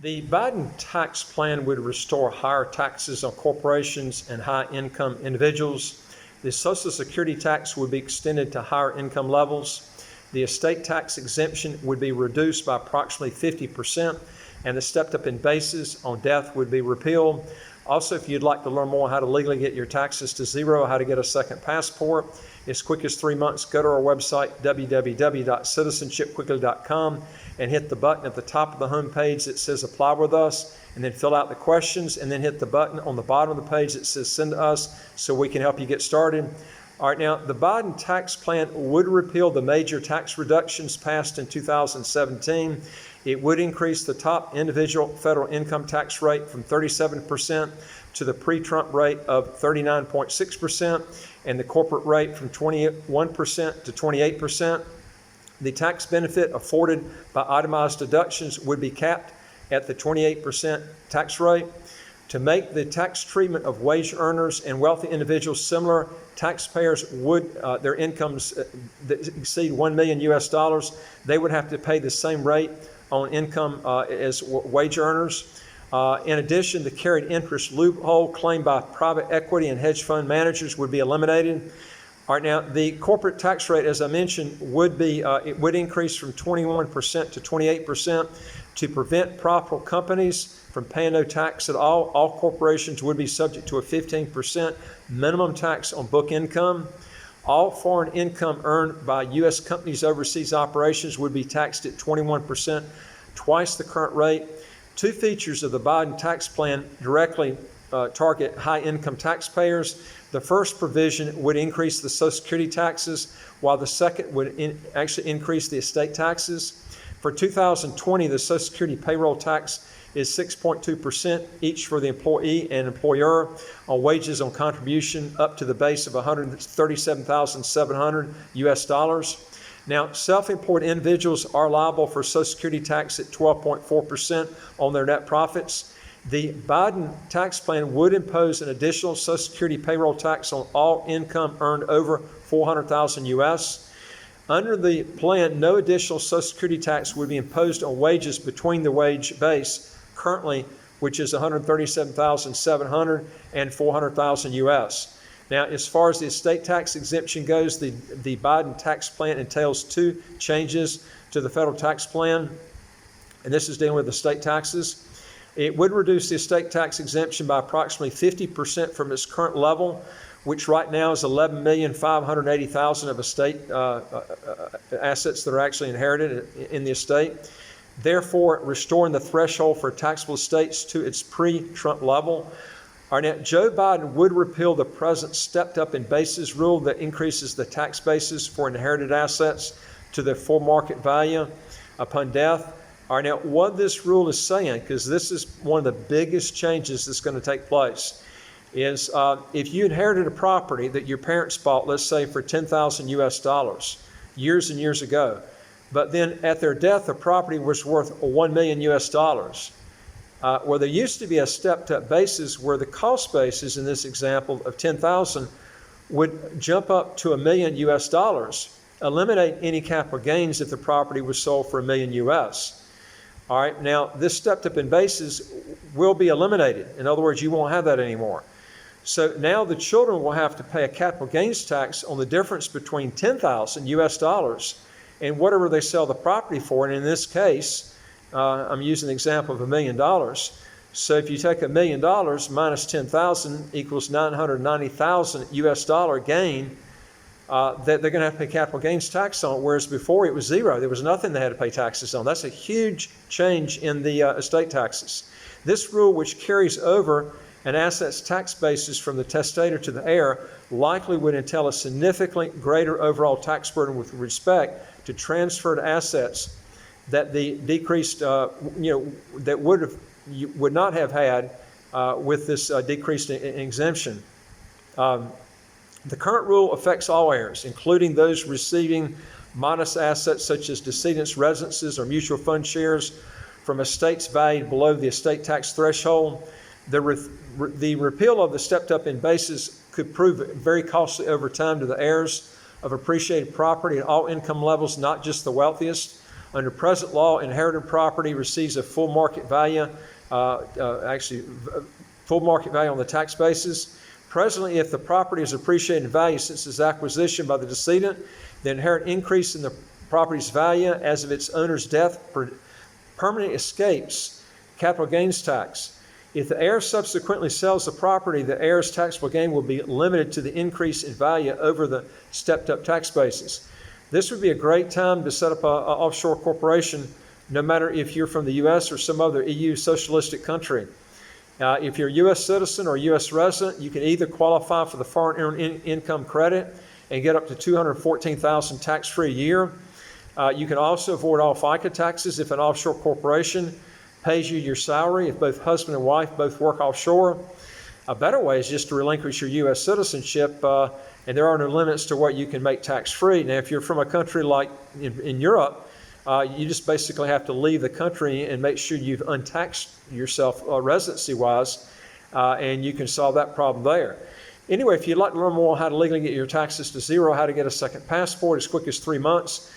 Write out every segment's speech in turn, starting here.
The Biden tax plan would restore higher taxes on corporations and high-income individuals. The Social Security tax would be extended to higher income levels. The estate tax exemption would be reduced by approximately 50%, and the stepped-up in basis on death would be repealed. Also, if you'd like to learn more how to legally get your taxes to zero, how to get a second passport, as quick as 3 months, go to our website, www.citizenshipquickly.com, and hit the button at the top of the home page that says Apply with Us, and then fill out the questions, and then hit the button on the bottom of the page that says Send to Us so we can help you get started. All right, now, the Biden tax plan would repeal the major tax reductions passed in 2017. It would increase the top individual federal income tax rate from 37% to the pre-Trump rate of 39.6%, and the corporate rate from 21% to 28%. The tax benefit afforded by itemized deductions would be capped at the 28% tax rate. To make the tax treatment of wage earners and wealthy individuals similar, taxpayers would, their incomes that exceed $1 million US, they would have to pay the same rate on income as wage earners. In addition, the carried interest loophole claimed by private equity and hedge fund managers would be eliminated. All right, now the corporate tax rate, as I mentioned, would be it would increase from 21% to 28% to prevent profitable companies from paying no tax at all. All corporations would be subject to a 15% minimum tax on book income. All foreign income earned by U.S. companies' overseas operations would be taxed at 21%, twice the current rate. Two features of the Biden tax plan directly target high-income taxpayers. The first provision would increase the Social Security taxes, while the second would actually increase the estate taxes. For 2020, the Social Security payroll tax is 6.2% each for the employee and employer on wages on contribution up to the base of $137,700 US. Now, self-employed individuals are liable for Social Security tax at 12.4% on their net profits. The Biden tax plan would impose an additional Social Security payroll tax on all income earned over $400,000 US. Under the plan, no additional Social Security tax would be imposed on wages between the wage base currently, which is $137,700 and $400,000 US. Now, as far as the estate tax exemption goes, the Biden tax plan entails two changes to the federal tax plan, and this is dealing with estate taxes. It would reduce the estate tax exemption by approximately 50% from its current level, which right now is $11,580,000 of estate assets that are actually inherited in the estate, therefore restoring the threshold for taxable estates to its pre-Trump level. All right, now, Joe Biden would repeal the present stepped-up in basis rule that increases the tax basis for inherited assets to their full market value upon death. All right, now, what this rule is saying, because this is one of the biggest changes that's going to take place, is if you inherited a property that your parents bought, let's say for $10,000 US years and years ago, but then at their death, the property was worth $1 million US. Where there used to be a stepped-up basis where the cost basis in this example of $10,000 would jump up to $1 million US, eliminate any capital gains if the property was sold for $1 million US. All right, now this stepped-up in basis will be eliminated. In other words, you won't have that anymore. So now the children will have to pay a capital gains tax on the difference between $10,000 US and whatever they sell the property for. And in this case, I'm using the example of $1 million. So if you take $1 million minus 10,000 equals $990,000 US gain that they're going to have to pay capital gains tax on, whereas before it was zero. There was nothing they had to pay taxes on. That's a huge change in the estate taxes. This rule, which carries over an asset's tax basis from the testator to the heir, likely would entail a significantly greater overall tax burden with respect to transferred assets that the decreased, that would not have had with this decreased exemption. The current rule affects all heirs, including those receiving modest assets such as decedents' residences or mutual fund shares from estates valued below the estate tax threshold. The repeal of the stepped-up in basis could prove very costly over time to the heirs of appreciated property at all income levels, not just the wealthiest. Under present law, inherited property receives a full market value, full market value on the tax basis. Presently, if the property is appreciated in value since its acquisition by the decedent, the inherent increase in the property's value as of its owner's death permanently escapes capital gains tax. If the heir subsequently sells the property, the heir's taxable gain will be limited to the increase in value over the stepped-up tax basis. This would be a great time to set up an offshore corporation, no matter if you're from the U.S. or some other EU socialistic country. If you're a U.S. citizen or U.S. resident, you can either qualify for the foreign earned income credit and get up to $214,000 tax-free a year. You can also avoid all FICA taxes if an offshore corporation pays you your salary if both husband and wife both work offshore. A better way is just to relinquish your U.S. citizenship, and there are no limits to what you can make tax-free. Now, if you're from a country like in Europe, you just basically have to leave the country and make sure you've untaxed yourself residency-wise, and you can solve that problem there. Anyway, if you'd like to learn more how to legally get your taxes to zero, how to get a second passport as quick as 3 months,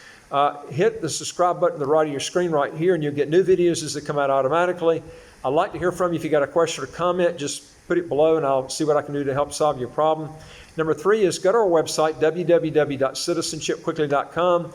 hit the subscribe button to the right of your screen right here, and you'll get new videos as they come out automatically. I'd like to hear from you. If you got a question or comment, just put it below, and I'll see what I can do to help solve your problem. Number 3 is go to our website, www.citizenshipquickly.com,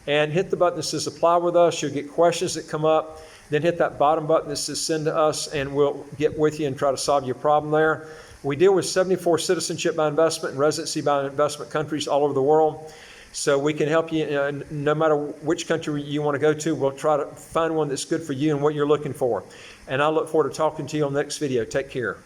and hit the button that says Apply with Us. You'll get questions that come up. Then hit that bottom button that says Send to Us, and we'll get with you and try to solve your problem there. We deal with 74 citizenship by investment and residency by investment countries all over the world. So we can help you no matter which country you want to go to. We'll try to find one that's good for you and what you're looking for. And I look forward to talking to you on the next video. Take care.